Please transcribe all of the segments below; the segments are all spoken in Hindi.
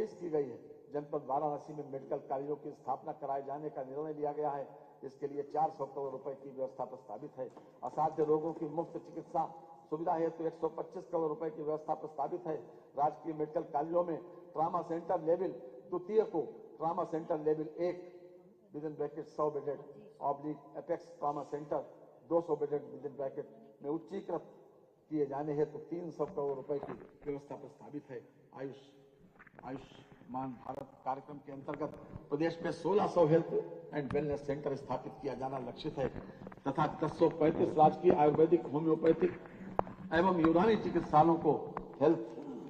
पेश की गई है। जनपद वाराणसी में मेडिकल कॉलेजों की स्थापना कराए जाने का निर्णय लिया गया है। इसके लिए 400 करोड़ रुपए की व्यवस्था प्रस्तावित है। असाध्य रोगों की मुफ्त चिकित्सा सुविधा हेतु 125 करोड़ रुपए की व्यवस्था प्रस्तावित है। राजकीय मेडिकल कॉलेजों में ट्रामा सेंटर लेवल द्वितीय को trauma centre level 1 with in bracket 100 bedded oblique apex trauma centre 200 bedded with in bracket में उच्चीकृत किए जाने हेतु 300 करोड़ रुपए की व्यवस्था प्रस्तावित है। आयुष्मान भारत कार्यक्रम के अंतर्गत प्रदेश में 1600 हेल्थ एंड वेलनेस सेंटर स्थापित किया जाना लक्षित है तथा 1035 राजकीय आयुर्वेदिक, होम्योपैथिक एवं यूनानी चिकित्सालयों को हेल्थ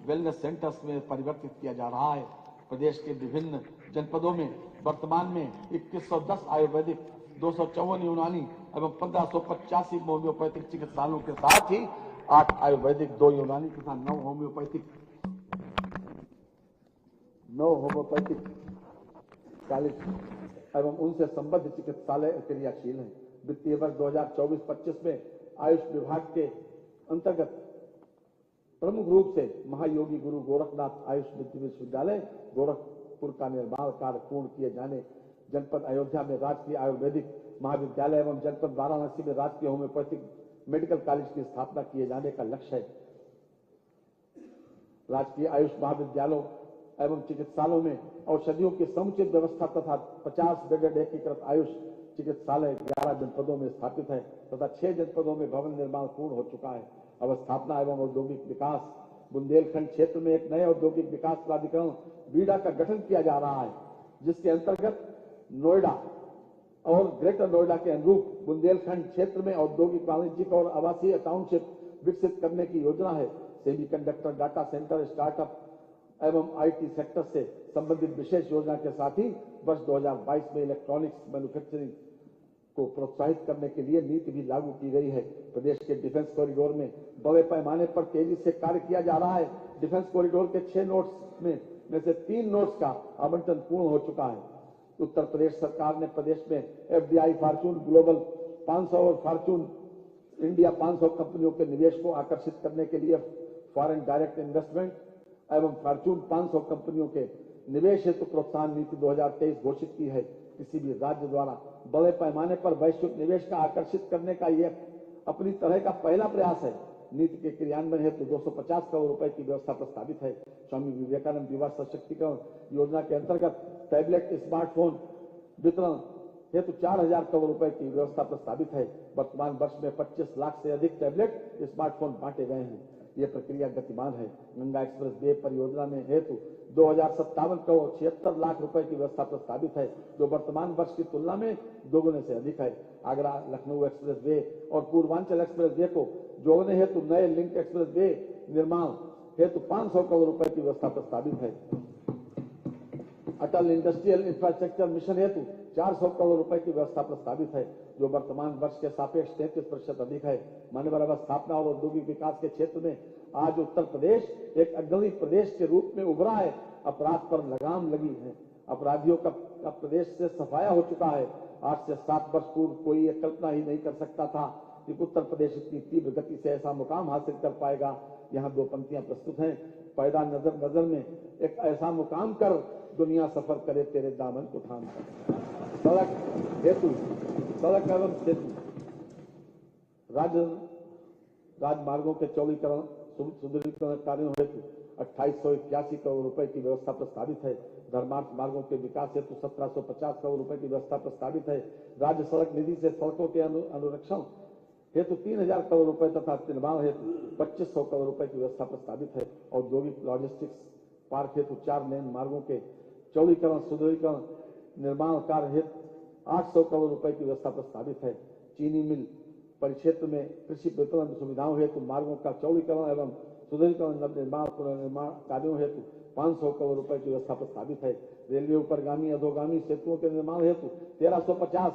वेलनेस सेंटर्स में परिवर्तित किया जा रहा है। प्रदेश के विभिन्न जनपदों में वर्तमान में 2110 आयुर्वेदिक, 254 यूनानी एवं 1585 होम्योपैथिक चिकित्सालयों के साथ ही 8 आयुर्वेदिक, 2 यूनानी तथा 9 होम्योपैथिक कॉलेज एवं उनसे संबद्ध चिकित्सालय क्रियाशील हैं। वित्तीय वर्ष 2024-25 में आयुष विभाग के अंतर्गत प्रमुख रूप से महायोगी गुरु गोरखनाथ आयुष विश्वविद्यालय गोरखपुर का निर्माण कार्य पूर्ण किए जाने, जनपद अयोध्या में राजकीय आयुर्वेदिक महाविद्यालय एवं जनपद वाराणसी में राजकीय होम्योपैथिक मेडिकल कॉलेज की स्थापना किए जाने का लक्ष्य है। राजकीय आयुष महाविद्यालयों एवं चिकित्सालयों में औषधियों की समुचित व्यवस्था तथा 50 बेडेड एकीकृत आयुष चिकित्सालय 11 जनपदों में स्थापित है तथा 6 जनपदों में भवन निर्माण पूर्ण हो चुका है। अवस्थापना एवं औद्योगिक विकास बुंदेलखंड क्षेत्र में एक नए औद्योगिक विकास प्राधिकरण बीडा का गठन किया जा रहा है, जिसके अंतर्गत नोएडा और ग्रेटर नोएडा के अनुरूप बुंदेलखंड क्षेत्र में औद्योगिक, वाणिज्यिक और आवासीय टाउनशिप विकसित करने की योजना है। सेमीकंडक्टर, डाटा सेंटर, स्टार्टअप एवं आईटी सेक्टर से संबंधित विशेष योजना के साथ ही वर्ष 2022 में इलेक्ट्रॉनिक्स मैन्युफैक्चरिंग को प्रोत्साहित करने के लिए नीति भी लागू की गई है। प्रदेश के डिफेंस कॉरिडोर में बड़े पैमाने पर तेजी से कार्य किया जा रहा है। डिफेंस कॉरिडोर के 6 नोड्स में से 3 नोड्स का आवंटन पूर्ण हो चुका है। उत्तर प्रदेश सरकार ने प्रदेश में एफडीआई, फॉर्च्यून ग्लोबल 500 और फॉर्च्यून इंडिया 500 कंपनियों के निवेश को आकर्षित करने के लिए फॉरेन डायरेक्ट इन्वेस्टमेंट एवं फॉर्च्यून 500 कंपनियों के निवेश हेतु प्रोत्साहन नीति 2023 घोषित की है। किसी भी राज्य द्वारा बड़े पैमाने पर वैश्विक निवेश का आकर्षित करने का यह अपनी तरह का पहला प्रयास है। नीति के क्रियान्वयन हेतु 250 करोड़ रुपए की व्यवस्था प्रस्तावित है। स्वामी विवेकानंद युवा सशक्तिकरण योजना के अंतर्गत टैबलेट, स्मार्टफोन वितरण हेतु 4000 करोड़ रुपए की व्यवस्था प्रस्तावित है। वर्तमान वर्ष में 25 लाख से अधिक टैबलेट, स्मार्टफोन बांटे गए हैं। यह प्रक्रिया गतिमान है। गंगा एक्सप्रेस वे परियोजना में हेतु 2057 करोड़ 76 लाख रुपए की व्यवस्था प्रस्तावित है, जो वर्तमान वर्ष की तुलना में दोगुने से अधिक है। आगरा लखनऊ एक्सप्रेस वे और पूर्वांचल एक्सप्रेस वे को जोड़ने हेतु नए लिंक एक्सप्रेस वे निर्माण हेतु 500 करोड़ रुपए की व्यवस्था प्रस्तावित है। अटल इंडस्ट्रियल इंफ्रास्ट्रक्चर मिशन हेतु 400 करोड़ रुपए की व्यवस्था प्रस्तावित है, जो वर्तमान वर्ष के सापेक्ष 33% अधिक है। मानव अवस्थापना और औद्योगिक विकास के क्षेत्र में आज उत्तर प्रदेश एक अग्रणी प्रदेश के रूप में उभरा है। अपराध पर लगाम लगी है। अपराधियों का प्रदेश से सफाया हो चुका है। आज से 7 वर्ष पूर्व कोई ये कल्पना ही नहीं कर सकता था कि उत्तर प्रदेश इतनी तीव्र गति से ऐसा मुकाम हासिल कर पाएगा। यहाँ 2 पंक्तियां प्रस्तुत हैं। पैदा नजर में एक ऐसा मुकाम कर, दुनिया सफर करे तेरे दामन को थाम कर। सड़क एवं सेतु राजमार्गों के चौड़ीकरण, सुदृढ़ीकरण कार्यों हेतु 2881 करोड़ रुपए की व्यवस्था प्रस्तावित है। धर्मार्थ मार्गों के विकास हेतु 1750 करोड़ रुपए की व्यवस्था प्रस्तावित है। राज्य सड़क निधि से सड़कों के अनुरक्षण हेतु 3000 करोड़ रुपए तथा निर्माण हेतु 2500 करोड़ रुपए की व्यवस्था प्रस्तावित है। औद्योगिक लॉजिस्टिक्स पार्क हेतु 4 लेन मार्गों के चौड़ीकरण, सुदृढ़ीकरण, निर्माण कार्य हेतु 800 करोड़ रुपए की व्यवस्था प्रस्तावित है। चीनी मिल परिक्षेत्र में कृषि विपणन सुविधाओं हेतु मार्गों का चौड़ीकरण एवं सुदृढ़ीकरण, नवनिर्माण, पुनर्निर्माण कार्यों हेतु 500 करोड़ रुपए की व्यवस्था प्रस्तावित है। रेलवे ऊपरगामी अधोगामी सेतुओं के निर्माण हेतु 1350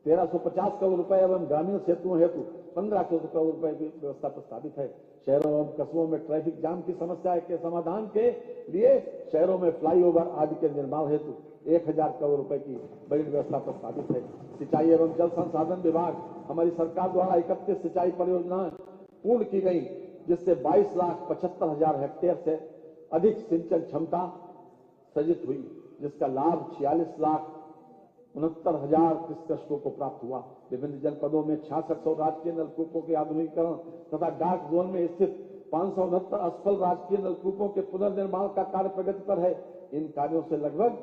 1350 करोड़ रुपए एवं ग्रामीण सेतुओं हेतु 1500 करोड़ रुपए की व्यवस्था प्रस्तावित है। शहरों एवं कस्बों में ट्रैफिक जाम की समस्या के समाधान के लिए शहरों में फ्लाईओवर आदि के निर्माण हेतु 1000 करोड़ रुपए की बड़ी व्यवस्था प्रस्तावित है। सिंचाई एवं जल संसाधन विभाग हमारी सरकार द्वारा 31 सिंचाई परियोजनाएं पूर्ण की गई, जिससे 22,75,000 हेक्टेयर से अधिक सिंचन क्षमता सृजित हुई, जिसका लाभ 46,69,000 कृषकों को प्राप्त हुआ। विभिन्न जनपदों में 6600 राजकीय नलकूपों के आधुनिकीकरण तथा डार्क जोन में स्थित 569 असफल राजकीय नलकूपों के पुनर्निर्माण का कार्य प्रगति पर है। इन कार्यों से लगभग